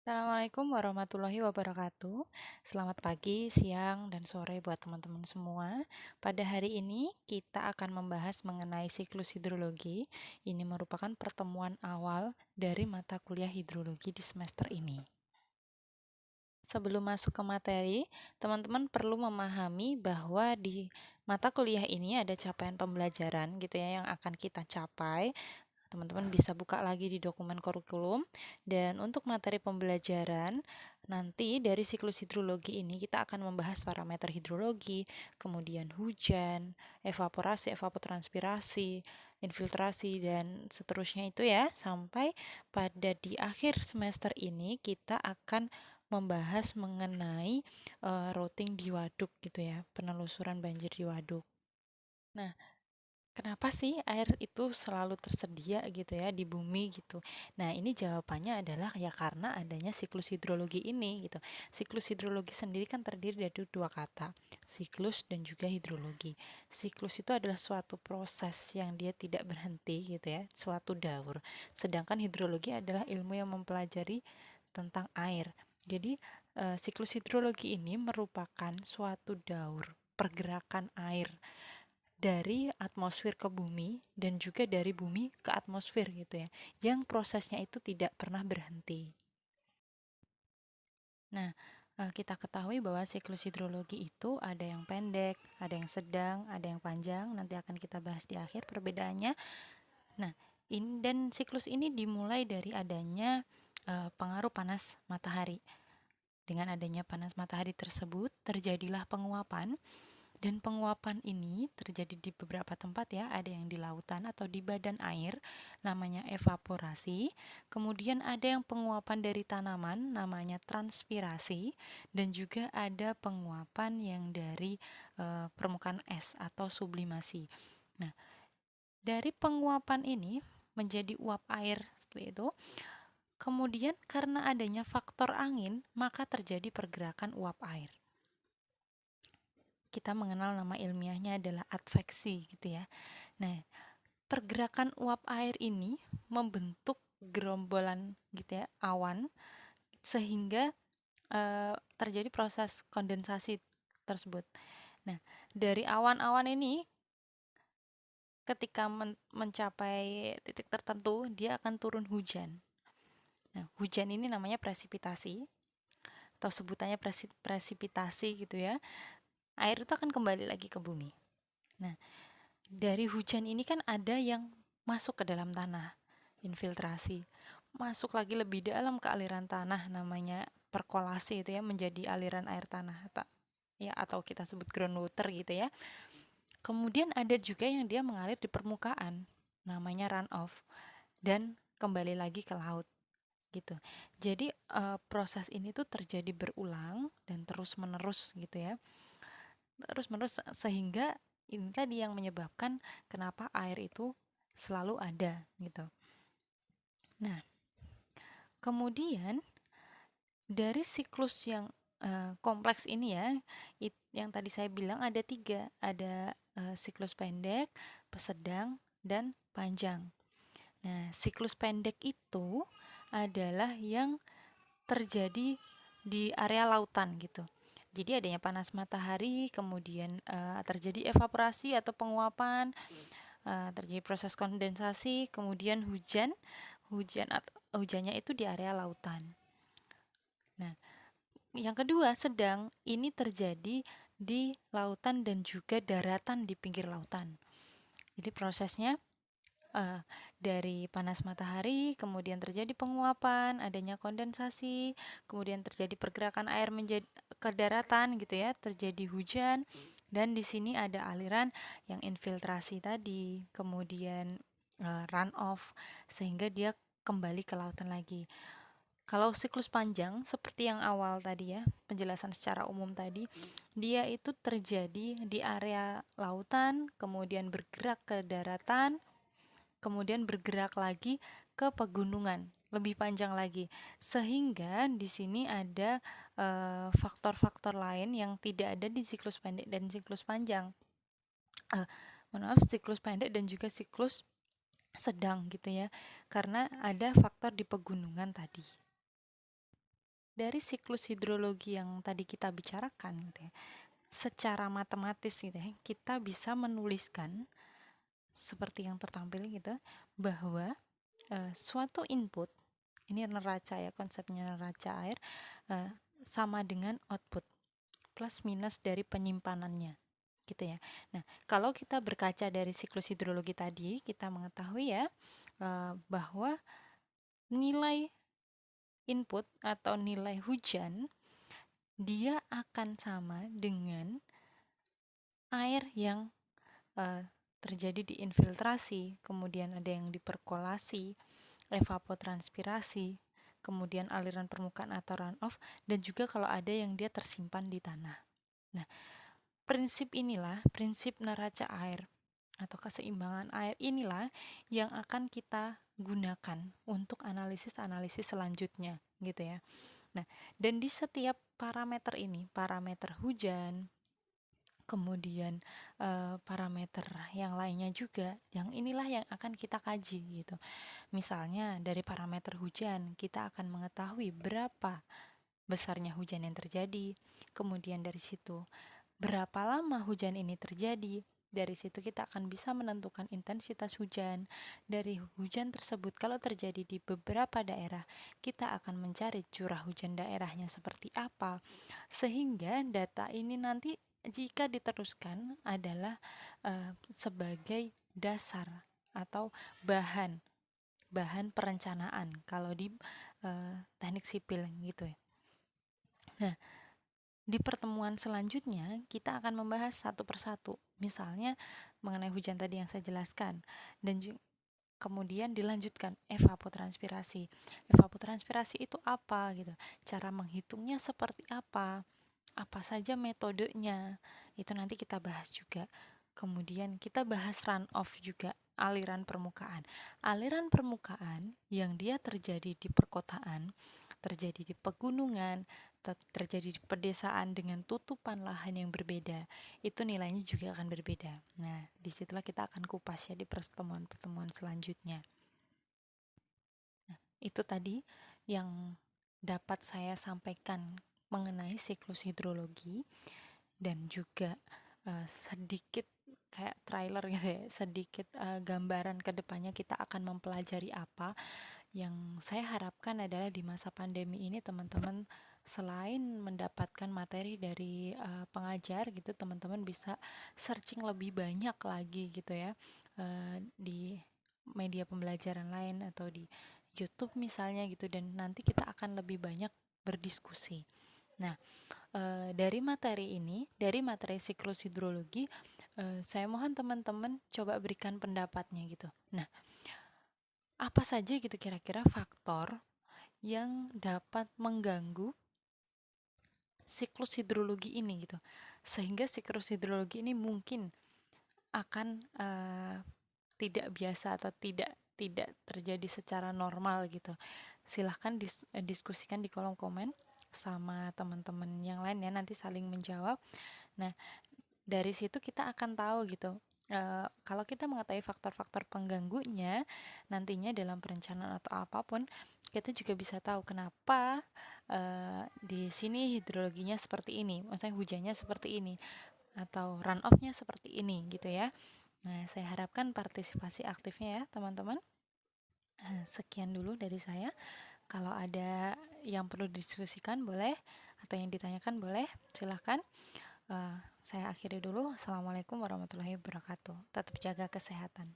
Assalamualaikum warahmatullahi wabarakatuh. Selamat pagi, siang, dan sore buat teman-teman semua. Pada hari ini kita akan membahas mengenai siklus hidrologi. Ini merupakan pertemuan awal dari mata kuliah hidrologi di semester ini. Sebelum masuk ke materi, teman-teman perlu memahami bahwa di mata kuliah ini ada capaian pembelajaran gitu ya yang akan kita capai. Teman-teman bisa buka lagi di dokumen kurikulum. Dan untuk materi pembelajaran, nanti dari siklus hidrologi ini kita akan membahas parameter hidrologi, kemudian hujan, evaporasi, evapotranspirasi, infiltrasi, dan seterusnya itu ya. Sampai pada di akhir semester ini kita akan membahas mengenai routing di waduk gitu ya, penelusuran banjir di waduk. Nah, kenapa sih air itu selalu tersedia gitu ya di bumi gitu? Nah, ini jawabannya adalah ya karena adanya siklus hidrologi ini gitu. Siklus hidrologi sendiri kan terdiri dari dua kata, siklus dan juga hidrologi. Siklus itu adalah suatu proses yang dia tidak berhenti gitu ya, suatu daur. Sedangkan hidrologi adalah ilmu yang mempelajari tentang air. Jadi, siklus hidrologi ini merupakan suatu daur pergerakan air dari atmosfer ke bumi dan juga dari bumi ke atmosfer gitu ya, yang prosesnya itu tidak pernah berhenti. Nah, kita ketahui bahwa siklus hidrologi itu ada yang pendek, ada yang sedang, ada yang panjang, nanti akan kita bahas di akhir perbedaannya. Nah, dan siklus ini dimulai dari adanya pengaruh panas matahari. Dengan adanya panas matahari tersebut, terjadilah penguapan. Dan penguapan ini terjadi di beberapa tempat ya, ada yang di lautan atau di badan air, namanya evaporasi. Kemudian ada yang penguapan dari tanaman, namanya transpirasi. Dan juga ada penguapan yang dari permukaan es atau sublimasi. Nah, dari penguapan ini menjadi uap air seperti itu. Kemudian karena adanya faktor angin, maka terjadi pergerakan uap air. Kita mengenal nama ilmiahnya adalah adveksi gitu ya. Nah, pergerakan uap air ini membentuk gerombolan gitu ya, awan sehingga terjadi proses kondensasi tersebut. Nah, dari awan-awan ini ketika mencapai titik tertentu, dia akan turun hujan. Nah, hujan ini namanya presipitasi atau sebutannya presipitasi gitu ya. Air itu akan kembali lagi ke bumi. Nah, dari hujan ini kan ada yang masuk ke dalam tanah, infiltrasi. Masuk lagi lebih dalam ke aliran tanah namanya perkolasi itu ya, menjadi aliran air tanah ya, atau kita sebut groundwater gitu ya. Kemudian ada juga yang dia mengalir di permukaan, namanya runoff, dan kembali lagi ke laut gitu. Jadi proses ini tuh terjadi berulang dan terus-menerus gitu ya. Terus-menerus sehingga ini tadi yang menyebabkan kenapa air itu selalu ada gitu. Nah, kemudian dari siklus yang kompleks ini ya, yang tadi saya bilang ada tiga, ada siklus pendek, sedang, dan panjang. Nah, siklus pendek itu adalah yang terjadi di area lautan gitu. Jadi adanya panas matahari, kemudian terjadi evaporasi atau penguapan, terjadi proses kondensasi, kemudian hujannya itu di area lautan. Nah, yang kedua sedang ini terjadi di lautan dan juga daratan di pinggir lautan. Jadi prosesnya dari panas matahari, kemudian terjadi penguapan, adanya kondensasi, kemudian terjadi pergerakan air menjadi ke daratan gitu ya, terjadi hujan, dan di sini ada aliran yang infiltrasi tadi, kemudian run off sehingga dia kembali ke lautan lagi. Kalau siklus panjang seperti yang awal tadi ya, penjelasan secara umum tadi, dia itu terjadi di area lautan, kemudian bergerak ke daratan, kemudian bergerak lagi ke pegunungan, lebih panjang lagi. Sehingga di sini ada faktor-faktor lain yang tidak ada di siklus pendek dan siklus panjang. Siklus pendek dan juga siklus sedang gitu ya. Karena ada faktor di pegunungan tadi. dari siklus hidrologi yang tadi kita bicarakan gitu ya, secara matematis gitu ya, kita bisa menuliskan seperti yang tertampil gitu, bahwa suatu input, ini neraca ya, konsepnya neraca air, eh, sama dengan output plus minus dari penyimpanannya gitu ya. Nah, kalau kita berkaca dari siklus hidrologi tadi, kita mengetahui ya bahwa nilai input atau nilai hujan dia akan sama dengan air yang eh, terjadi di infiltrasi, kemudian ada yang diperkolasi, evapotranspirasi, kemudian aliran permukaan atau runoff, dan juga kalau ada yang dia tersimpan di tanah. Nah, prinsip inilah, prinsip neraca air atau keseimbangan air inilah yang akan kita gunakan untuk analisis-analisis selanjutnya gitu ya. Nah, dan di setiap parameter ini, parameter hujan, kemudian parameter yang lainnya juga, yang inilah yang akan kita kaji gitu. Misalnya dari parameter hujan, kita akan mengetahui berapa besarnya hujan yang terjadi, kemudian dari situ berapa lama hujan ini terjadi. Dari situ kita akan bisa menentukan intensitas hujan. Dari hujan tersebut, kalau terjadi di beberapa daerah, kita akan mencari curah hujan daerahnya seperti apa. Sehingga data ini nanti jika diteruskan adalah sebagai dasar atau bahan bahan perencanaan kalau di teknik sipil gitu ya. Nah, di pertemuan selanjutnya, kita akan membahas satu persatu. Misalnya mengenai hujan tadi yang saya jelaskan, dan kemudian dilanjutkan evapotranspirasi. Evapotranspirasi itu apa gitu? Cara menghitungnya seperti apa saja metodenya, itu nanti kita bahas juga. Kemudian kita bahas runoff juga, aliran permukaan. Aliran permukaan yang dia terjadi di perkotaan, terjadi di pegunungan, terjadi di pedesaan dengan tutupan lahan yang berbeda, itu nilainya juga akan berbeda. Nah, disitulah kita akan kupas ya di pertemuan-pertemuan selanjutnya. Nah, itu tadi yang dapat saya sampaikan mengenai siklus hidrologi, dan juga sedikit kayak trailer gitu ya, sedikit gambaran ke depannya kita akan mempelajari apa. Yang saya harapkan adalah di masa pandemi ini teman-teman selain mendapatkan materi dari pengajar gitu, teman-teman bisa searching lebih banyak lagi gitu ya, di media pembelajaran lain atau di YouTube misalnya gitu, dan nanti kita akan lebih banyak berdiskusi. Nah, dari materi ini, dari materi siklus hidrologi, saya mohon teman-teman coba berikan pendapatnya gitu. Nah, apa saja gitu kira-kira faktor yang dapat mengganggu siklus hidrologi ini gitu, sehingga siklus hidrologi ini mungkin akan tidak biasa atau tidak tidak terjadi secara normal gitu. Silahkan diskusikan di kolom komen sama teman-teman yang lain ya, nanti saling menjawab. Nah, dari situ kita akan tahu gitu, kalau kita mengetahui faktor-faktor pengganggunya nantinya dalam perencanaan atau apapun, kita juga bisa tahu kenapa di sini hidrologinya seperti ini, maksudnya hujannya seperti ini atau runoff-nya seperti ini gitu ya. Nah, saya harapkan partisipasi aktifnya ya teman-teman. Sekian dulu dari saya. Kalau ada yang perlu didiskusikan boleh, atau yang ditanyakan boleh, silahkan. Saya akhiri dulu. Assalamualaikum warahmatullahi wabarakatuh. Tetap jaga kesehatan.